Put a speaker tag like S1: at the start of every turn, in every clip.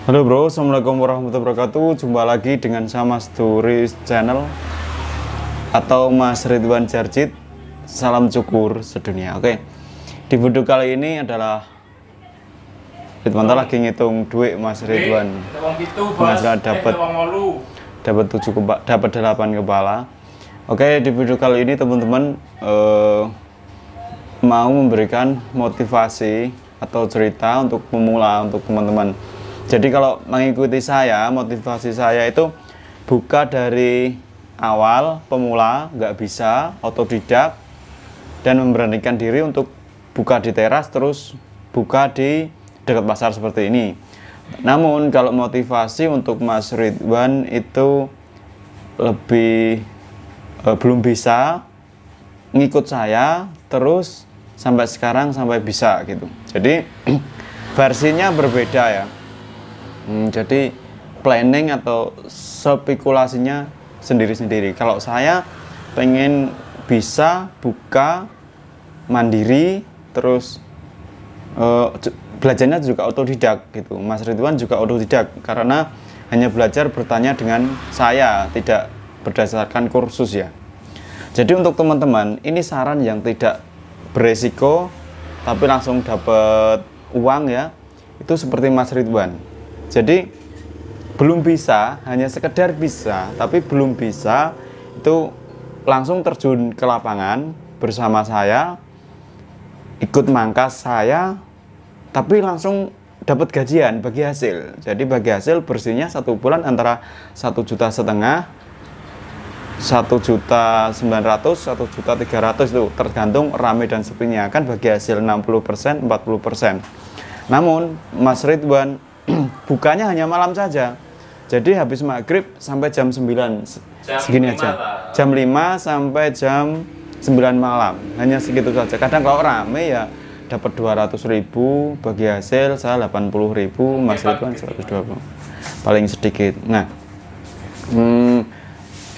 S1: Halo bro, assalamualaikum warahmatullahi wabarakatuh. Jumpa lagi dengan saya Mas Turis Channel atau Mas Ridwan Jarjit. Salam cukur sedunia. Oke, di video kali ini adalah Ridwan lagi ngitung duit Mas Ridwan. Mas dapat 8 kepala. Oke, di video kali ini teman-teman mau memberikan motivasi atau cerita untuk pemula, untuk teman-teman. Jadi kalau mengikuti saya, motivasi saya itu buka dari awal, pemula, nggak bisa, otodidak, dan memberanikan diri untuk buka di teras, terus buka di dekat pasar seperti ini. Namun kalau motivasi untuk Mas Ridwan itu lebih belum bisa ngikut saya, terus sampai sekarang sampai bisa gitu. Jadi versinya berbeda ya. Jadi planning atau spekulasinya sendiri-sendiri. Kalau saya pengen bisa buka mandiri, terus belajarnya juga otodidak gitu. Mas Ridwan juga otodidak karena hanya belajar bertanya dengan saya, tidak berdasarkan kursus ya. Jadi untuk teman-teman, ini saran yang tidak beresiko tapi langsung dapat uang ya. Itu seperti Mas Ridwan. Jadi belum bisa, hanya sekedar bisa, tapi belum bisa itu langsung terjun ke lapangan bersama saya, ikut mangkas saya, tapi langsung dapat gajian bagi hasil. Jadi bagi hasil bersihnya 1 bulan antara 1,5 juta, 1.900.000, 1.300.000 itu tergantung rame dan sepinya, kan bagi hasil 60%, 40%. Namun Mas Ridwan bukanya hanya malam saja. Jadi habis maghrib sampai jam 9 segini aja. Jam 5 sampai jam 9 malam. Hanya segitu saja. Kadang kalau rame ya dapat 200.000, bagi hasil saya 80.000, Mas Ridwan 120. Paling sedikit. Nah,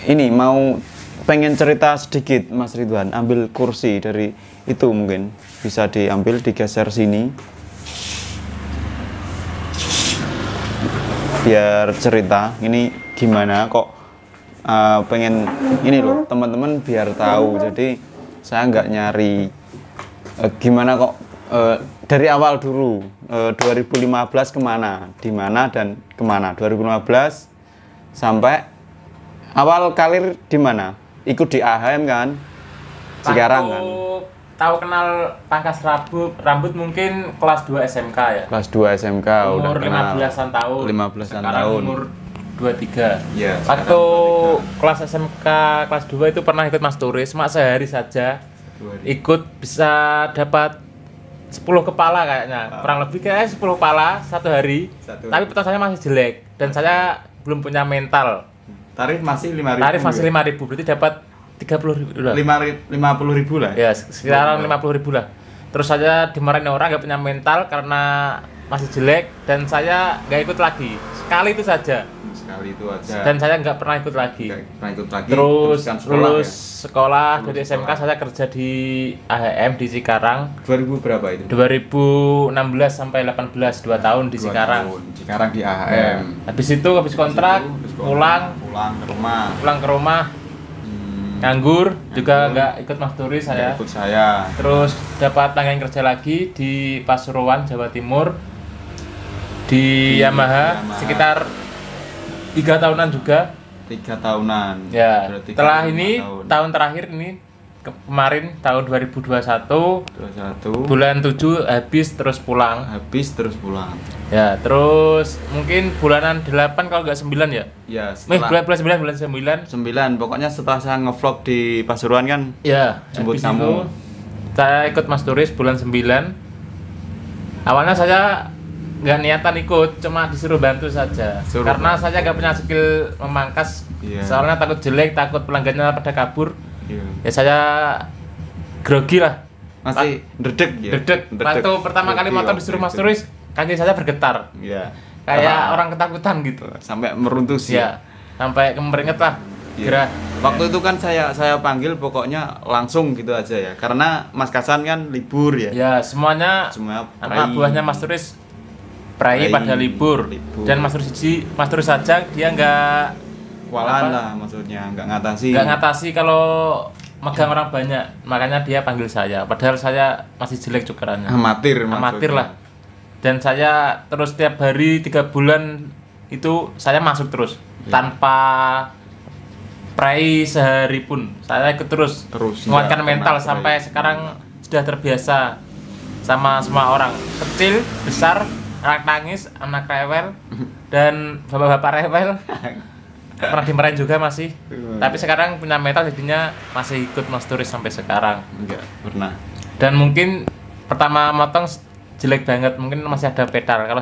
S1: ini mau pengen cerita sedikit Mas Ridwan, ambil kursi dari itu, mungkin bisa diambil, digeser sini. Biar cerita ini gimana kok pengen ini loh teman-teman biar tahu. Jadi saya nggak nyari gimana kok dari awal dulu 2015 kemana, di mana dan kemana. 2015 sampai awal karir di mana? Ikut di AHM kan? Sekarang kan?
S2: Tahu kenal pangkas rambut mungkin kelas 2 SMK ya.
S1: Kelas 2 SMK
S2: umur
S1: udah kenal.
S2: 15-an tahun.
S1: 15-an
S2: Sekarang
S1: tahun.
S2: umur 23.
S1: Iya.
S2: Waktu kelas SMK kelas 2 itu pernah ikut Mas Turis, mak sehari saja. Ikut bisa dapat 10 kepala kayaknya. Kurang lebih kayak 10 kepala satu hari. Tapi petas saya masih jelek dan saya belum punya mental.
S1: Tarif masih 5.000.
S2: Tarif masih 5.000, berarti dapat 30.000 lah.
S1: 50.000 lah.
S2: Ya, sekitaran 50.000 lah. Terus saya dimarahin orang nggak punya mental karena masih jelek dan saya nggak ikut lagi. Sekali itu saja.
S1: Sekali itu aja.
S2: Dan saya nggak pernah ikut lagi. Terus lulus sekolah dari SMK saya kerja di AHM di Cikarang.
S1: 2000 berapa itu?
S2: 2016 sampai 18, 2 tahun di Cikarang.
S1: Cikarang di AHM.
S2: Habis itu habis kontrak pulang ke rumah. Nganggur juga nggak ikut Mas Turis saya.
S1: Ikut saya.
S2: Terus dapat panggilan kerja lagi di Pasuruan, Jawa Timur di Yamaha sekitar 3 tahunan juga.
S1: 3 tahunan.
S2: Ya.
S1: Berarti
S2: Setelah ini tahun terakhir ini kemarin tahun 2021 bulan 7 habis terus pulang. Ya, terus mungkin bulanan 8 kalau nggak 9 ya?
S1: Ya, setelah
S2: bulan 9.
S1: 9, pokoknya setelah saya ngevlog di Pasuruan kan.
S2: Ya,
S1: jemput
S2: habis
S1: kamu.
S2: Itu, saya ikut Mas Turis bulan 9. Awalnya saya nggak niatan ikut, cuma disuruh bantu saja. Karena saya nggak punya skill memangkas. Soalnya takut jelek, takut pelanggannya pada kabur. Ya saya grogi lah.
S1: Masih dredeg ya?
S2: Dredeg. Waktu pertama kali motor disuruh Mas Turis, kaki saya bergetar.
S1: Iya.
S2: Kayak orang ketakutan gitu.
S1: Sampai meruntuh sih.
S2: Ya. Sampai kemeringet lah. Gerah.
S1: Waktu itu kan saya panggil pokoknya langsung gitu aja ya. Karena Mas Kasan kan libur ya.
S2: Ya, semua
S1: Semua
S2: anak buahnya Mas Turis Prai pada libur. Dan Mas Turis saja dia nggak
S1: kualan lah maksudnya, nggak ngatasi kalau
S2: megang orang banyak, makanya dia panggil saya. Padahal saya masih jelek cukarannya. Amatir lah. Dan saya terus tiap hari 3 bulan itu saya masuk terus tanpa prai sehari pun. Saya ikut terus menguatkan mental sampai sekarang sudah terbiasa sama semua orang, kecil, besar, anak nangis, anak rewel, dan bapak-bapak rewel. Pernah dimarahin juga masih. Tapi sekarang punya mental jadinya masih ikut Mas Turis sampai sekarang.
S1: Enggak pernah.
S2: Dan mungkin pertama motong jelek banget, mungkin masih ada pedal. Kalau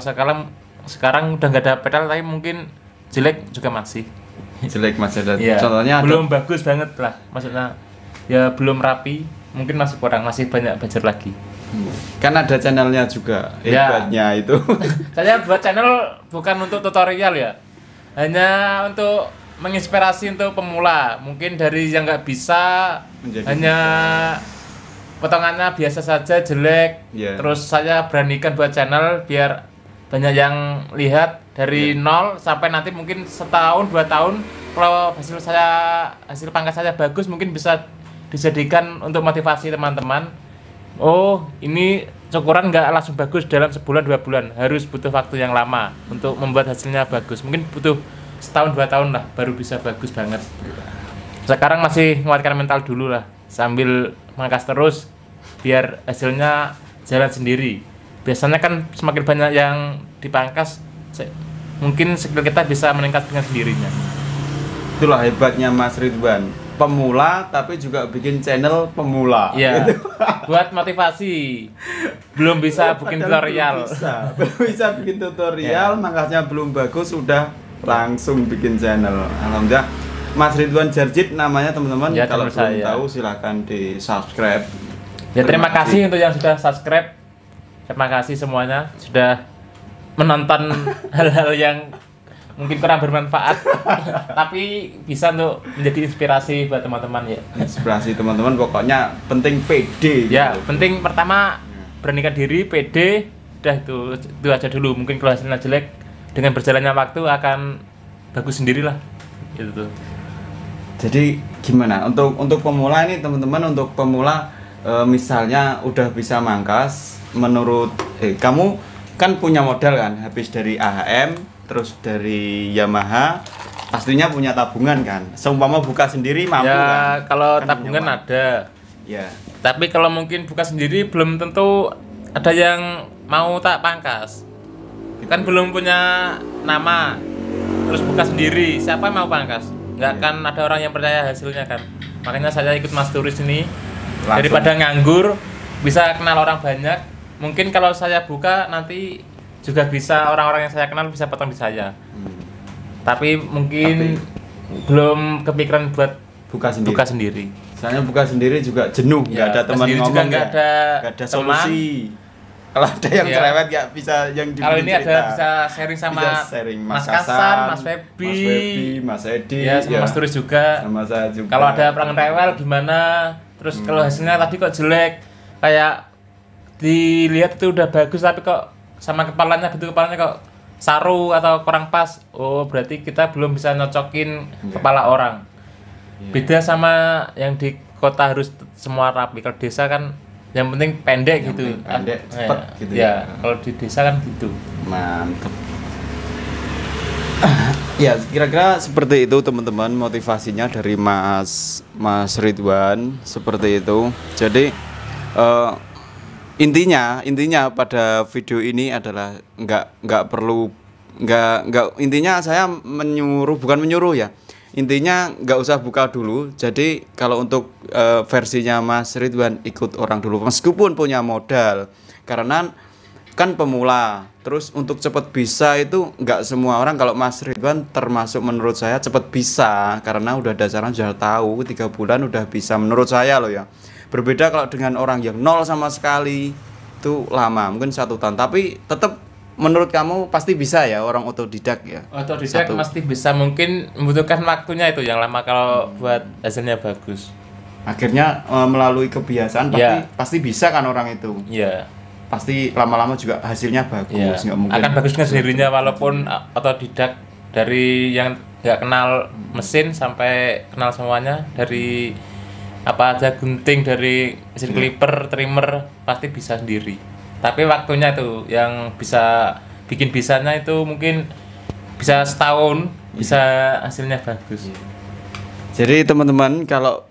S2: sekarang udah nggak ada pedal, tapi mungkin jelek juga masih.
S1: Jelek masih ada.
S2: Ya,
S1: contohnya
S2: belum bagus banget lah. Maksudnya ya belum rapi, mungkin masih kurang, masih banyak belajar lagi.
S1: Kan ada channelnya juga, hebatnya itu.
S2: Saya buat channel bukan untuk tutorial ya, hanya untuk menginspirasi untuk pemula. Mungkin dari yang nggak bisa hanya potongannya biasa saja, jelek. Terus saya beranikan buat channel biar banyak yang lihat dari nol sampai nanti mungkin setahun 2 tahun. Kalau hasil pangkas saya bagus, mungkin bisa dijadikan untuk motivasi teman-teman. Oh, ini cukuran nggak langsung bagus dalam sebulan 2 bulan, harus butuh waktu yang lama untuk membuat hasilnya bagus. Mungkin butuh setahun 2 tahun lah baru bisa bagus banget. Sekarang masih menguatkan mental dulu lah, sambil mangkas terus biar hasilnya jalan sendiri. Biasanya kan semakin banyak yang dipangkas, mungkin skill kita bisa meningkat dengan sendirinya.
S1: Itulah hebatnya Mas Ridwan, pemula tapi juga bikin channel pemula.
S2: Iya. Gitu. Buat motivasi. Belum bisa bikin tutorial.
S1: Belum bisa bikin tutorial, mangkasnya belum bagus sudah langsung bikin channel. Alhamdulillah. Mas Ridwan Jarjit namanya teman-teman.
S2: Ya,
S1: kalau belum tahu silahkan di subscribe.
S2: Ya, terima kasih untuk yang sudah subscribe. Terima kasih semuanya sudah menonton hal-hal yang mungkin kurang bermanfaat, tapi bisa untuk menjadi inspirasi buat teman-teman ya.
S1: Inspirasi teman-teman, pokoknya penting pede.
S2: Ya, gitu. Penting pertama beranikan diri, pede, udah itu aja dulu. Mungkin kalau hasilnya jelek, dengan berjalannya waktu akan bagus sendirilah. Gitu tuh.
S1: Jadi gimana untuk pemula ini teman-teman, untuk pemula misalnya udah bisa mangkas, menurut kamu kan punya modal kan, habis dari AHM terus dari Yamaha, pastinya punya tabungan kan. Seumpama buka sendiri mampu
S2: ya,
S1: kan?
S2: Kalau kan tabungan ada.
S1: Ya.
S2: Tapi kalau mungkin buka sendiri belum tentu ada yang mau tak pangkas. Kan belum punya nama. Terus buka sendiri, siapa yang mau pangkas? Nggak kan ada orang yang percaya hasilnya kan. Makanya saya ikut Mas Turis ini. Langsung. Daripada nganggur, bisa kenal orang banyak. Mungkin kalau saya buka nanti juga bisa orang-orang yang saya kenal bisa potong di saya. Tapi mungkin belum kepikiran buat buka sendiri.
S1: Soalnya buka sendiri juga jenuh, nggak ada teman ngomong,
S2: juga nggak
S1: ada solusi. Kalau ada yang cerewet nggak bisa yang dibikin.
S2: Kalau ini ada bisa sharing sama Mas Kasan, Mas Febi,
S1: Mas Edi,
S2: ya, sama Mas Turis juga.
S1: Sama saya juga.
S2: Kalau ada perang rewel gimana? Terus kalau hasilnya tadi kok jelek, kayak dilihat itu udah bagus tapi kok sama kepalanya kok saru atau kurang pas. Oh, berarti kita belum bisa nyocokin kepala orang. Beda sama yang di kota harus semua rapi. Kalau desa kan yang penting pendek yang gitu.
S1: Pendek, cepet gitu
S2: ya. Kalau di desa kan gitu.
S1: Mantep. Ya, kira-kira seperti itu teman-teman motivasinya dari Mas Ridwan seperti itu. Jadi intinya pada video ini adalah intinya saya bukan menyuruh ya, intinya nggak usah buka dulu. Jadi kalau untuk versinya Mas Ridwan, ikut orang dulu meskipun punya modal, karena kan pemula. Terus untuk cepat bisa itu nggak semua orang. Kalau Mas Ridwan termasuk menurut saya cepat bisa, karena udah dasarnya sudah tahu, 3 bulan udah bisa menurut saya loh ya. Berbeda kalau dengan orang yang nol sama sekali, itu lama, mungkin 1 tahun. Tapi tetap menurut kamu pasti bisa ya, orang otodidak ya?
S2: Otodidak pasti bisa, mungkin membutuhkan waktunya itu yang lama kalau buat hasilnya bagus.
S1: Akhirnya melalui kebiasaan pasti bisa kan orang itu.
S2: Iya.
S1: pasti lama-lama juga hasilnya bagus. Nggak mungkin
S2: akan bagus dengan sendirinya walaupun otodidak dari yang nggak kenal mesin sampai kenal semuanya, dari apa aja gunting, dari mesin clipper, trimmer pasti bisa sendiri. Tapi waktunya itu yang bisa bikin bisanya itu mungkin bisa setahun bisa hasilnya bagus.
S1: Jadi teman-teman kalau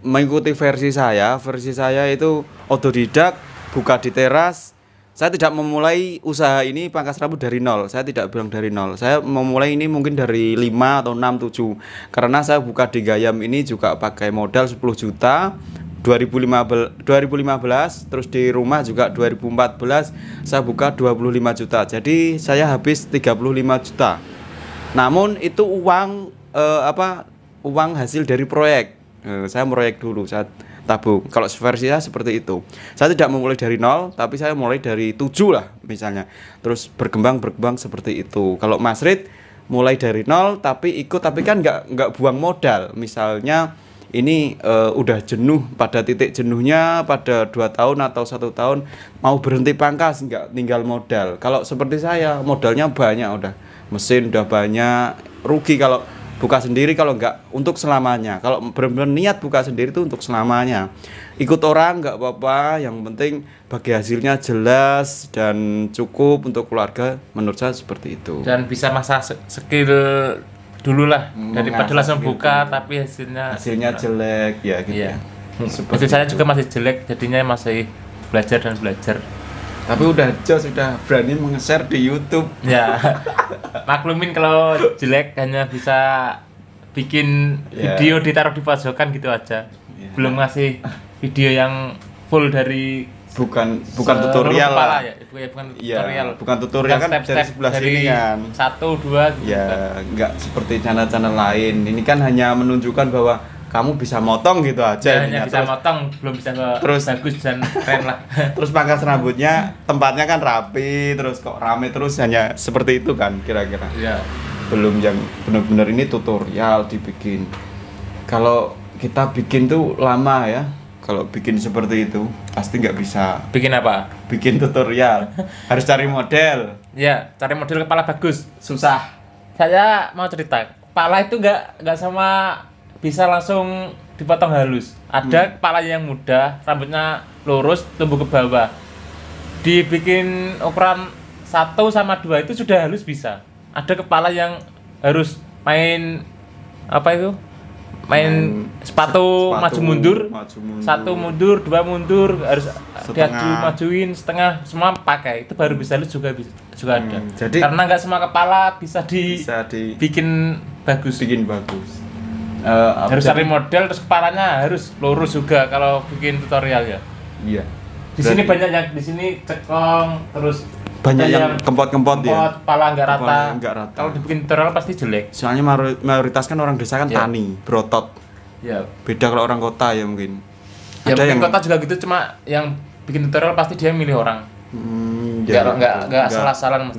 S1: mengikuti versi saya itu otodidak, buka di teras. Saya tidak memulai usaha ini pangkas rambut dari nol. Saya tidak bilang dari nol. Saya memulai ini mungkin dari 5 atau 6, 7. Karena saya buka di Gayam ini juga pakai modal 10 juta 2015, terus di rumah juga 2014 saya buka 25 juta. Jadi saya habis 35 juta. Namun itu uang uang hasil dari proyek. Saya proyek dulu, saya tabung. Kalau versi saya seperti itu. Saya tidak memulai dari nol, tapi saya mulai dari 7 lah misalnya. Terus berkembang seperti itu. Kalau Mas Rid mulai dari nol tapi kan nggak buang modal. Misalnya ini udah jenuh, pada titik jenuhnya pada 2 tahun atau 1 tahun mau berhenti pangkas, nggak tinggal modal. Kalau seperti saya modalnya banyak, udah mesin udah banyak, rugi kalau buka sendiri kalau nggak untuk selamanya. Kalau benar-benar niat buka sendiri itu untuk selamanya. Ikut orang nggak apa-apa, yang penting bagi hasilnya jelas dan cukup untuk keluarga. Menurut saya seperti itu.
S2: Dan bisa masa skill dulu lah, daripada langsung buka gitu. Tapi hasilnya
S1: jelek ya gitu.
S2: Iya. Hasil saya juga masih jelek, jadinya masih belajar.
S1: Tapi udah berani nge-share di YouTube.
S2: Ya, maklumin kalau jelek hanya bisa bikin video ditaruh di pojokan gitu aja. Belum ngasih video yang full dari
S1: bukan tutorial lah.
S2: Bukan
S1: tutorial kan
S2: step-step
S1: dari sebelah sini kan.
S2: 1, 2 gitu.
S1: Ya, enggak seperti channel-channel lain. Ini kan hanya menunjukkan bahwa kamu bisa motong gitu aja.
S2: Hanya bisa motong, belum bisa
S1: terus
S2: bagus dan keren lah.
S1: Terus pangkas rambutnya tempatnya kan rapi, terus kok rame terus, hanya seperti itu kan kira-kira.
S2: Iya.
S1: Belum yang benar-benar ini tutorial dibikin. Kalau kita bikin tuh lama ya. Kalau bikin seperti itu pasti nggak bisa.
S2: Bikin apa?
S1: Bikin tutorial. Harus cari model.
S2: Iya, cari model kepala bagus.
S1: Susah.
S2: Saya mau cerita, kepala itu nggak sama bisa langsung dipotong halus. Ada kepala yang mudah, rambutnya lurus, tumbuh ke bawah. Dibikin ukuran 1 sama 2 itu sudah halus bisa. Ada kepala yang harus main sepatu maju mundur. 1 mundur, 2 mundur, harus majuin setengah, semua pakai. Itu baru bisa halus juga ada. Jadi karena nggak semua kepala bisa dibikin bagus. Harus cari model, terus kepalanya harus lurus juga kalau bikin tutorial ya.
S1: Iya.
S2: Di sini banyak yang di sini cekong, terus
S1: banyak yang kempot ya.
S2: Kepala nggak rata. Kalau dibikin tutorial pasti jelek.
S1: Soalnya mayoritas kan orang desa kan tani, berotot.
S2: Ya.
S1: Beda kalau orang kota ya mungkin.
S2: Ya ada yang kota juga gitu, cuma yang bikin tutorial pasti dia milih orang. Nggak asal-asalan.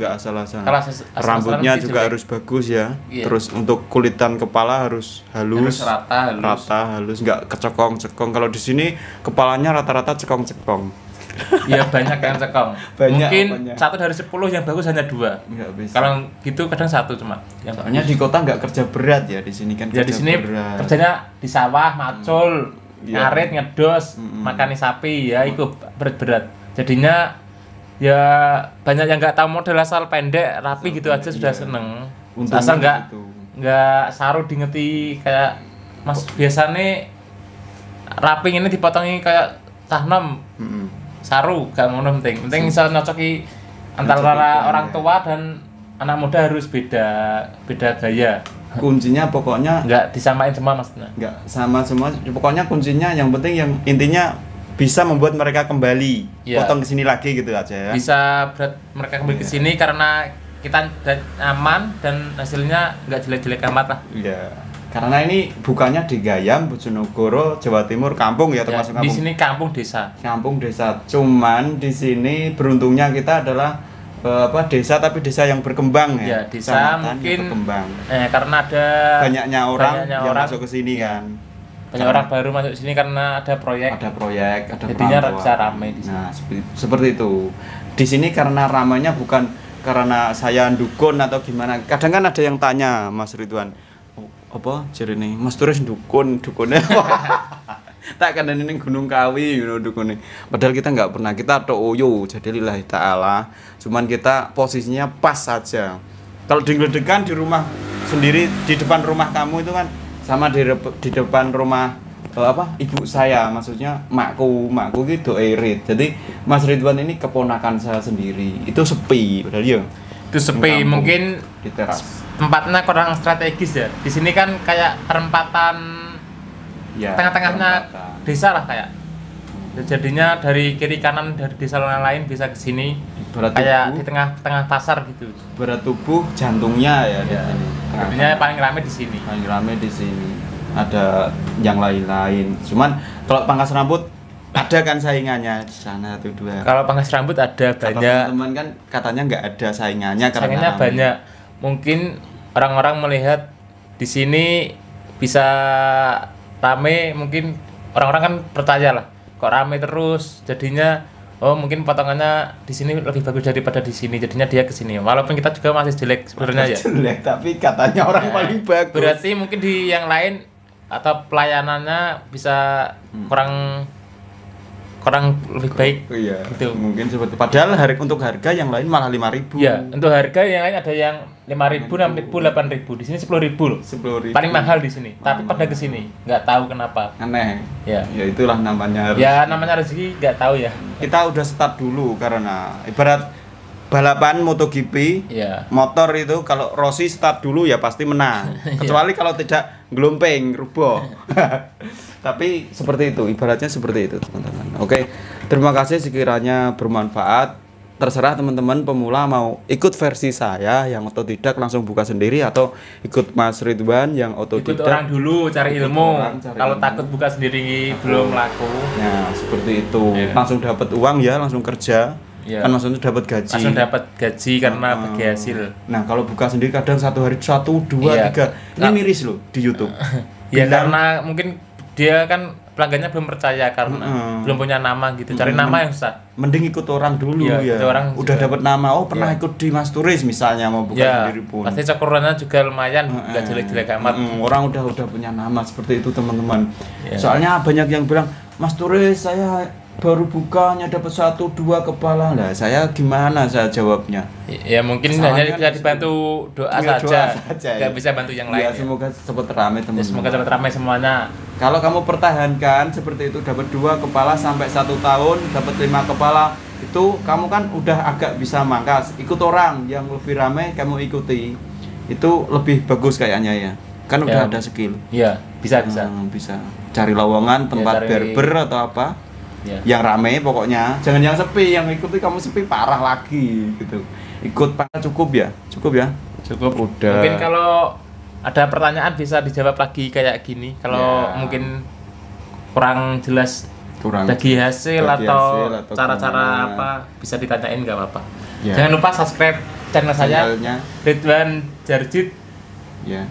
S1: Rambutnya juga harus bagus ya. Iya. Terus untuk kulitan kepala harus halus. Rata halus, nggak kecekong-cekong. Kalau di sini kepalanya rata-rata cekong-cekong.
S2: Iya, banyak yang cekong. Mungkin 1 dari 10 yang bagus hanya 2. Kalau gitu kadang 1 cuma.
S1: Soalnya di kota nggak kerja berat ya, di sini kan.
S2: Ya di sini kerjanya di sawah, macul, ngarit, ngedos, makani sapi ya, itu berat-berat. Jadinya ya banyak yang nggak tahu model, asal pendek rapi gitu aja sudah seneng. Asal nggak saru dingeti kayak mas biasanya raping ini dipotongi kayak tahnom saru, gak ngono penting bisa nyocoki antara orang tua dan anak muda, harus beda gaya.
S1: Kuncinya pokoknya
S2: nggak disamain semua maksudnya.
S1: Nggak sama semua, pokoknya kuncinya yang penting yang intinya bisa membuat mereka kembali potong ke sini lagi gitu aja ya. Bisa
S2: berat mereka kembali ke sini karena kita aman dan hasilnya nggak jelek-jelek amat lah.
S1: Iya. Karena ini bukannya di Gayam, Bojonegoro, Jawa Timur, kampung ya, termasuk kampung.
S2: Di sini kampung desa.
S1: Kampung desa. Cuman di sini beruntungnya kita adalah desa, tapi desa yang berkembang ya.
S2: Ya, desa mungkin
S1: berkembang.
S2: Karena ada
S1: banyaknya orang yang masuk ke sini kan.
S2: banyak orang baru masuk sini karena ada proyek.
S1: Ada
S2: jadinya
S1: perantauan.
S2: bisa ramai di sini.
S1: Nah, seperti itu. Di sini karena ramainya bukan karena saya dukun atau gimana. Kadang kan ada yang tanya Mas Ridwan, apa jerene Mas Turis dukunnya tak kan ini Gunung Kawi dukunnya. Padahal kita nggak pernah, kita to'oyo jadi lillahi ta'ala. Cuman kita posisinya pas saja. Kalau digeledekan di rumah sendiri, di depan rumah kamu itu kan sama di depan rumah ibu saya, maksudnya makku gitu irit. Jadi Mas Ridwan ini keponakan saya sendiri. Itu sepi padahal ya.
S2: Itu sepi, mungkin
S1: di teras.
S2: Tempatnya kurang strategis ya. Di sini kan kayak perempatan
S1: Ya,
S2: tengah-tengahnya
S1: perempatan.
S2: desa lah kayak. Jadinya dari kiri kanan dari desa lain bisa ke sini.
S1: Berat
S2: Kayak
S1: tubuh,
S2: di tengah pasar gitu.
S1: berat tubuh jantungnya ya di
S2: Ya.
S1: sini.
S2: Jadinya paling ramai di sini.
S1: Paling rame di sini. Ada yang lain-lain. Cuman kalau pangkas rambut ada kan saingannya di sana tuh dua.
S2: Kalau pangkas rambut ada
S1: Kata
S2: banyak.
S1: teman-teman kan katanya nggak ada saingannya karena
S2: Sayangnya
S1: rame.
S2: banyak. Mungkin orang-orang melihat di sini bisa rame, mungkin orang-orang kan percaya lah. Kok rame terus, jadinya oh mungkin potongannya di sini lebih bagus daripada di sini, jadinya dia ke sini. Walaupun kita juga masih jelek sebenarnya ya.
S1: Jelek, tapi katanya orang
S2: Ya,
S1: paling bagus.
S2: Berarti mungkin di yang lain atau pelayanannya bisa kurang lebih baik.
S1: Oh, iya.
S2: Gitu.
S1: Mungkin seperti padahal untuk harga yang lain malah 5.000.
S2: Ya, untuk harga yang lain ada yang 5.000, 6.000, 8.000. Di sini 10.000 loh.
S1: 10.000.
S2: Paling mahal di sini. Tapi pada ke sini, nggak tahu kenapa.
S1: Aneh.
S2: Ya.
S1: Ya itulah namanya.
S2: Ya namanya rezeki nggak tahu ya.
S1: Kita udah start dulu karena ibarat balapan MotoGP.
S2: Ya.
S1: Motor itu kalau Rossi start dulu ya pasti menang. Kecuali kalau tidak gelompeng, rubuh. Tapi seperti itu, ibaratnya seperti itu, teman-teman. Oke. Terima kasih sekiranya bermanfaat. Terserah teman-teman pemula mau ikut versi saya yang otodidak langsung buka sendiri atau ikut Mas Ridwan yang
S2: Ikut
S1: otodidak.
S2: orang dulu cari
S1: Ikut
S2: ilmu.
S1: orang, cari
S2: Kalau
S1: ilmu.
S2: takut buka sendiri belum laku.
S1: Nah, seperti itu.
S2: Ya.
S1: Langsung dapat uang ya, langsung kerja.
S2: Ya.
S1: Kan maksudnya dapat gaji.
S2: Langsung dapat gaji karena bagi hasil.
S1: Nah, kalau buka sendiri kadang satu hari 1, 2,
S2: Iya.
S1: 3. Ini
S2: Nah.
S1: miris loh di YouTube.
S2: Ya
S1: Bilang-
S2: karena mungkin dia kan pelanggannya belum percaya karena belum punya nama gitu. Cari nama yang susah.
S1: Mending ikut orang dulu
S2: Iya,
S1: ya.
S2: ikut orang
S1: Udah
S2: juga.
S1: dapat nama. Oh, pernah
S2: Iya.
S1: ikut di Mas Turis misalnya mau buka
S2: Ya,
S1: sendiri pun.
S2: pasti cokorannya juga lumayan, nggak jelek-jelek amat.
S1: Orang udah punya nama seperti itu, teman-teman.
S2: Iya.
S1: Soalnya banyak yang bilang, "Mas Turis, saya baru bukanya dapat 1, 2 kepala." Lah, saya gimana saya jawabnya?
S2: Ya mungkin
S1: Masalahnya
S2: hanya bisa
S1: kan
S2: dibantu doa
S1: Iya,
S2: saja,
S1: doa saja,
S2: nggak
S1: ya.
S2: bisa bantu yang
S1: Ya,
S2: lain. Ya.
S1: semoga cepat ramai,
S2: Ya,
S1: teman-teman.
S2: semoga cepat ramai semuanya.
S1: Kalau kamu pertahankan seperti itu dapat 2 kepala sampai 1 tahun dapat 5 kepala itu kamu kan udah agak bisa mangkas. Ikut orang yang lebih ramai kamu ikuti. Itu lebih bagus kayaknya ya. Kan udah
S2: Ya.
S1: ada skill.
S2: Iya, bisa.
S1: Bisa. Cari lowongan tempat
S2: cari-
S1: barber atau apa.
S2: Ya.
S1: Yang ramai pokoknya. Jangan yang sepi, yang ikuti kamu sepi parah lagi gitu. Ikut cukup ya? Cukup ya?
S2: Cukup.
S1: Udah.
S2: Mungkin kalau ada pertanyaan bisa dijawab lagi kayak gini. Kalau
S1: Ya.
S2: mungkin kurang jelas
S1: Kurang
S2: bagi hasil
S1: bagi
S2: atau
S1: hasil atau
S2: cara-cara
S1: gimana.
S2: apa bisa ditanyain nggak apa-apa.
S1: Ya.
S2: Jangan lupa subscribe channel saya
S1: Channelnya,
S2: Ridwan Jarjit
S1: ya.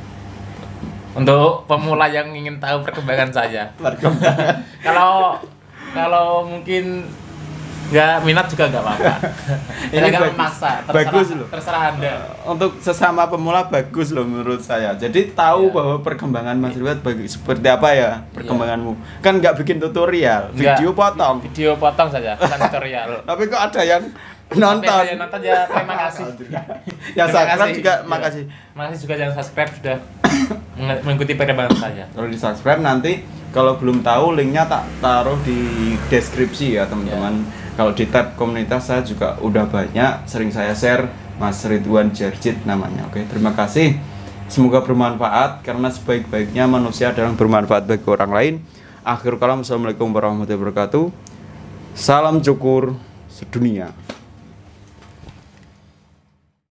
S2: untuk pemula yang ingin tahu perkembangan saya. Kalau mungkin nggak minat juga nggak apa-apa.
S1: Ini
S2: Saya nggak
S1: bagus.
S2: memaksa.
S1: Bagus loh.
S2: Terserah Anda.
S1: Untuk sesama pemula bagus loh menurut saya. Jadi tahu
S2: Iya.
S1: bahwa perkembangan Mas Ridwan seperti apa ya perkembanganmu. Kan nggak bikin tutorial,
S2: Nggak.
S1: video potong.
S2: Video potong saja, bukan tutorial.
S1: Tapi kok ada yang
S2: Tapi
S1: nonton.
S2: yang nonton ya terima kasih.
S1: Yang
S2: Terima
S1: subscribe
S2: kasih.
S1: juga
S2: Ya.
S1: makasih.
S2: Makasih juga yang subscribe sudah mengikuti perkembangan saya.
S1: Kalau di subscribe nanti kalau belum tahu linknya tak taruh di deskripsi ya teman-teman. Kalau di tab komunitas saya juga udah banyak sering saya share Mas Ridwan Jarjit namanya. Oke, terima kasih. Semoga bermanfaat karena sebaik-baiknya manusia adalah bermanfaat bagi orang lain. Akhir kalam, assalamualaikum warahmatullahi wabarakatuh. Salam cukur sedunia.